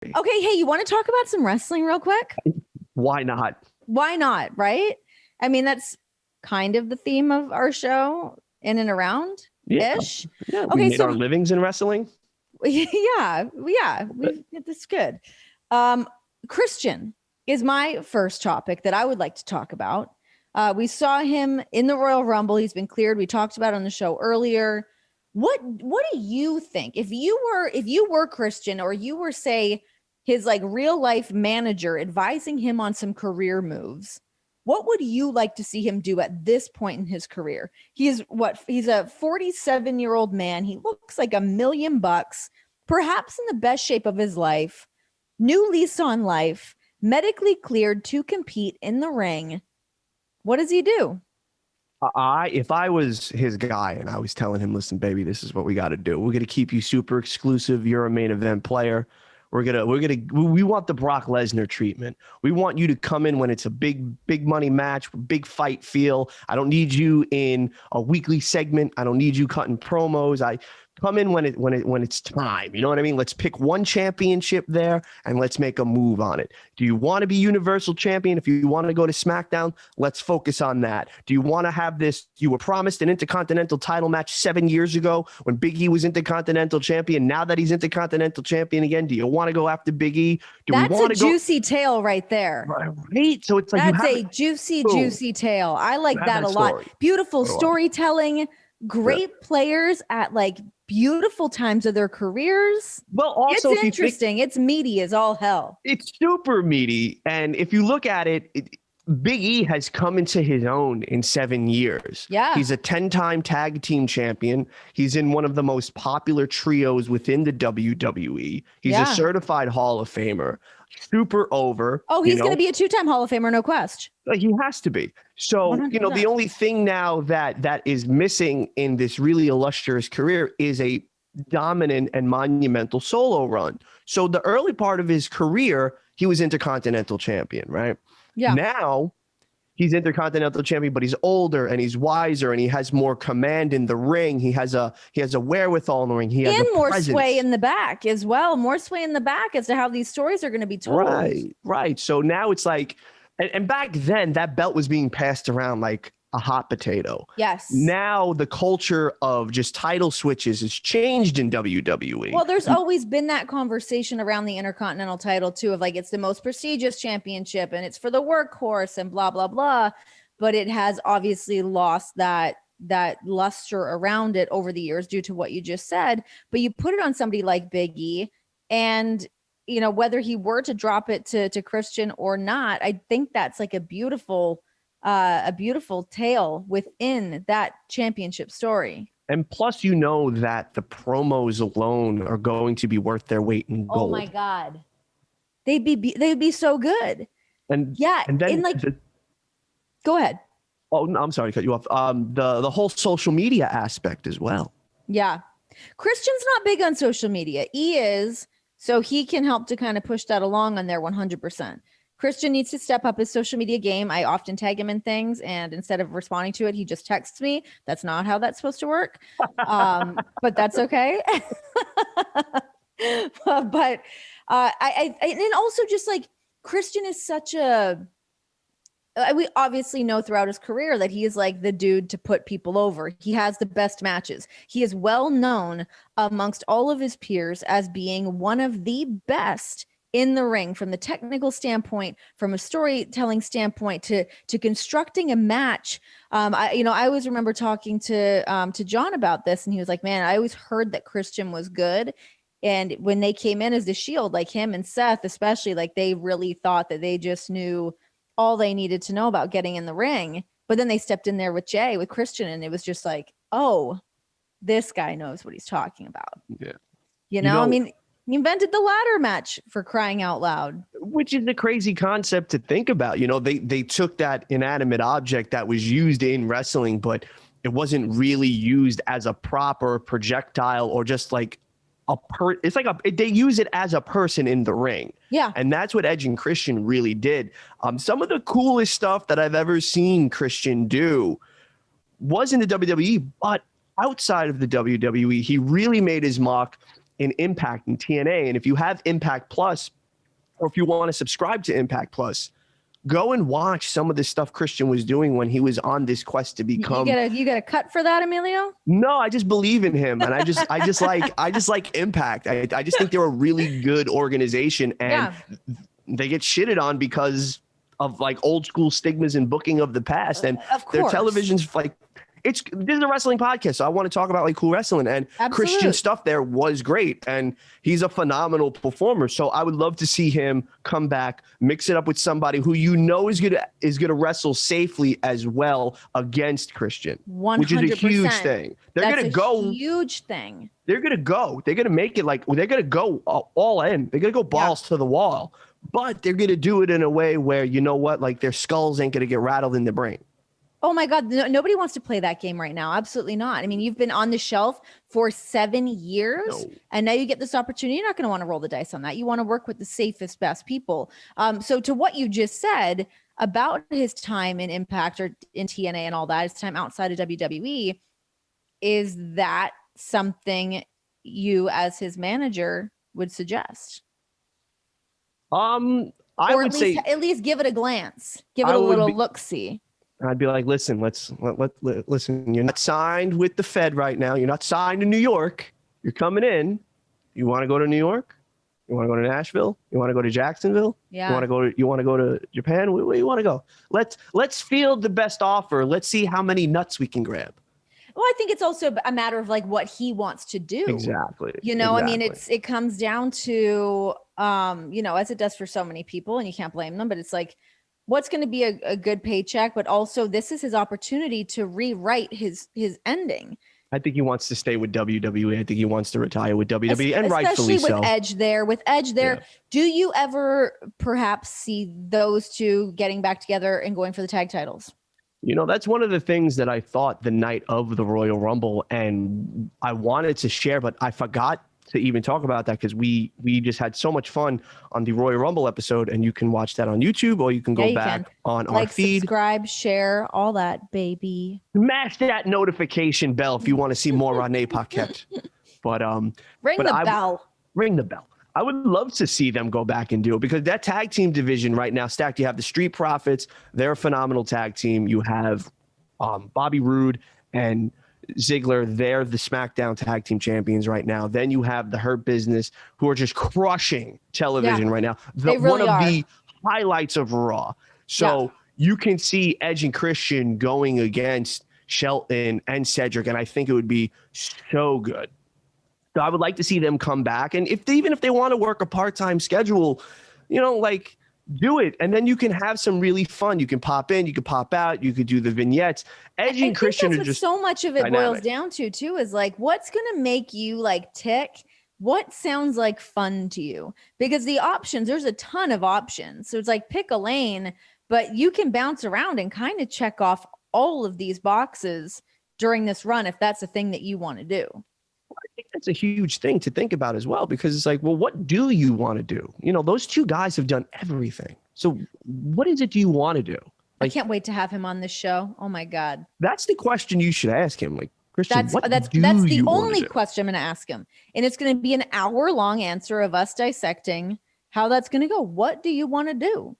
Okay, hey, you want to talk about some wrestling real quick? Why not? Why not, right? I mean, that's kind of the theme of our show, in and around Yeah, ish. yeah. We Okay, made our so livings in wrestling. yeah, that's good. Um, Christian is my first topic that I would like to talk about. We saw him in the Royal Rumble. He's been cleared. We talked about it on the show earlier. What do you think if you were Christian, or you were, say, his like real life manager advising him on some career moves? What would you like to see him do at this point in his career? He's a 47-year-old man. He looks like $1 million, perhaps in the best shape of his life, new lease on life, medically cleared to compete in the ring. What does he do? If I was his guy and I was telling him, listen, baby, this is what we got to do. We're gonna keep you super exclusive. You're a main event player. We want the Brock Lesnar treatment. We want you to come in when it's a big money match, big fight feel. I don't need you in a weekly segment. I don't need you cutting promos. I come in when it's time. You know what I mean? Let's pick one championship there and let's make a move on it. Do you want to be Universal Champion? If you want to go to SmackDown, let's focus on that. Do you want to have this? You were promised an Intercontinental title match 7 years ago when Big E was Intercontinental Champion. Now that he's Intercontinental Champion again, do you want to go after Big E? That's a juicy tale right there. Right. So it's like that's a juicy tale. I like that a lot. Beautiful storytelling, great players at like beautiful times of their careers. Well, also, it's interesting. It's meaty as all hell. It's super meaty. And if you look at it, Big E has come into his own in 7 years. Yeah. He's a 10-time tag team champion. He's in one of the most popular trios within the WWE. He's a certified Hall of Famer. Super over. Oh, he's going to be a 2-time Hall of Famer, no question. He has to be. So, 100%. The only thing now that is missing in this really illustrious career is a dominant and monumental solo run. So the early part of his career, he was Intercontinental Champion, right? Yeah. Now he's Intercontinental Champion, but he's older and he's wiser and he has more command in the ring. He has a wherewithal in the ring. He has more sway in the back as well. More sway in the back as to how these stories are going to be told. Right. So now it's like, and back then that belt was being passed around like a hot potato. Yes. Now the culture of just title switches has changed in WWE. Well, there's always been that conversation around the Intercontinental title too, of like, it's the most prestigious championship and it's for the workhorse and blah, blah, blah. But it has obviously lost that luster around it over the years due to what you just said. But you put it on somebody like Big E, and whether he were to drop it to Christian or not, I think that's like a beautiful tale within that championship story. And plus, that the promos alone are going to be worth their weight in gold. Oh my God, they'd be so good. And go ahead. Oh, no, I'm sorry to cut you off. The whole social media aspect as well. Yeah, Christian's not big on social media. He is, so he can help to kind of push that along on there 100%. Christian needs to step up his social media game. I often tag him in things, and instead of responding to it, he just texts me. That's not how that's supposed to work. But that's okay. but I and also just like Christian is such a, we obviously know throughout his career that he is like the dude to put people over. He has the best matches. He is well known amongst all of his peers as being one of the best in the ring, from the technical standpoint, from a storytelling standpoint, to constructing a match. I always remember talking to John about this, and he was like, man, I always heard that Christian was good. And when they came in as the Shield, like him and Seth, especially, like they really thought that they just knew all they needed to know about getting in the ring. But then they stepped in there with Christian, and it was just like, oh, this guy knows what he's talking about. Yeah. I mean, he invented the ladder match, for crying out loud. Which is a crazy concept to think about. They took that inanimate object that was used in wrestling, but it wasn't really used as a proper projectile or just like they use it as a person in the ring. Yeah. And that's what Edge and Christian really did. Some of the coolest stuff that I've ever seen Christian do was in the WWE, but outside of the WWE, he really made his mark in Impact and TNA. And if you have Impact Plus, or if you want to subscribe to Impact Plus, go and watch some of the stuff Christian was doing when he was on this quest to become. You get a cut for that, Emilio? No, I just believe in him, and I just like Impact. I just think they're a really good organization, and they get shitted on because of like old school stigmas and booking of the past, and their television's like. This is a wrestling podcast, so I want to talk about like cool wrestling, and Christian stuff there was great, and he's a phenomenal performer. So I would love to see him come back, mix it up with somebody who you know is gonna wrestle safely as well against Christian, 100%. Which is a huge thing. They're huge thing. They're gonna make it like they're gonna go all in. They're gonna go balls to the wall, but they're gonna do it in a way where you know what, like their skulls ain't gonna get rattled in the brain. Oh my God, nobody wants to play that game right now. Absolutely not. I mean, you've been on the shelf for 7 years, and now you get this opportunity. You're not going to want to roll the dice on that. You want to work with the safest, best people. So to what you just said about his time in Impact or in TNA and all that, his time outside of WWE, is that something you as his manager would suggest? I would say at least give it a glance. Give it a little look-see. I'd be like, listen, listen, you're not signed with the Fed right now. You're not signed to New York. You're coming in. You want to go to New York? You want to go to Nashville? You want to go to Jacksonville? Yeah. You want to go to Japan? Where you want to go? Let's field the best offer. Let's see how many nuts we can grab. Well, I think it's also a matter of like what he wants to do. Exactly. You know, I mean, it comes down to, as it does for so many people, and you can't blame them, but it's like, what's going to be a good paycheck, but also this is his opportunity to rewrite his ending. I think he wants to stay with WWE. I think he wants to retire with WWE, and rightfully so. Especially with Edge there. Do you ever perhaps see those two getting back together and going for the tag titles? You know, that's one of the things that I thought the night of the Royal Rumble, and I wanted to share, but I forgot to even talk about that because we just had so much fun on the Royal Rumble episode, and you can watch that on YouTube, or you can go back on our feed. Subscribe, share, all that, baby. Smash that notification bell if you want to see more Renee Paquette. But ring the bell. Ring the bell. I would love to see them go back and do it because that tag team division right now, stacked. You have the Street Profits. They're a phenomenal tag team. You have Bobby Roode and Ziggler, they're the SmackDown tag team champions right now. Then you have the Hurt Business, who are just crushing television right now. They really one of are. The highlights of Raw. So you can see Edge and Christian going against Shelton and Cedric, and I think it would be so good. So I would like to see them come back, and even if they want to work a part-time schedule, like do it, and then you can have some really fun. You can pop in, you can pop out, you could do the vignettes. Edge and Christian are just so much of it boils down to too is like, what's gonna make you like tick? What sounds like fun to you? Because the options, there's a ton of options. So it's like pick a lane, but you can bounce around and kind of check off all of these boxes during this run if that's the thing that you want to do. I think that's a huge thing to think about as well, because it's like, well, what do you want to do? Those two guys have done everything. So what is it do you want to do? I can't wait to have him on this show. Oh my God. That's the question you should ask him. Like, Christian, that's the only question I'm going to ask him. And it's going to be an hour-long answer of us dissecting how that's going to go. What do you want to do?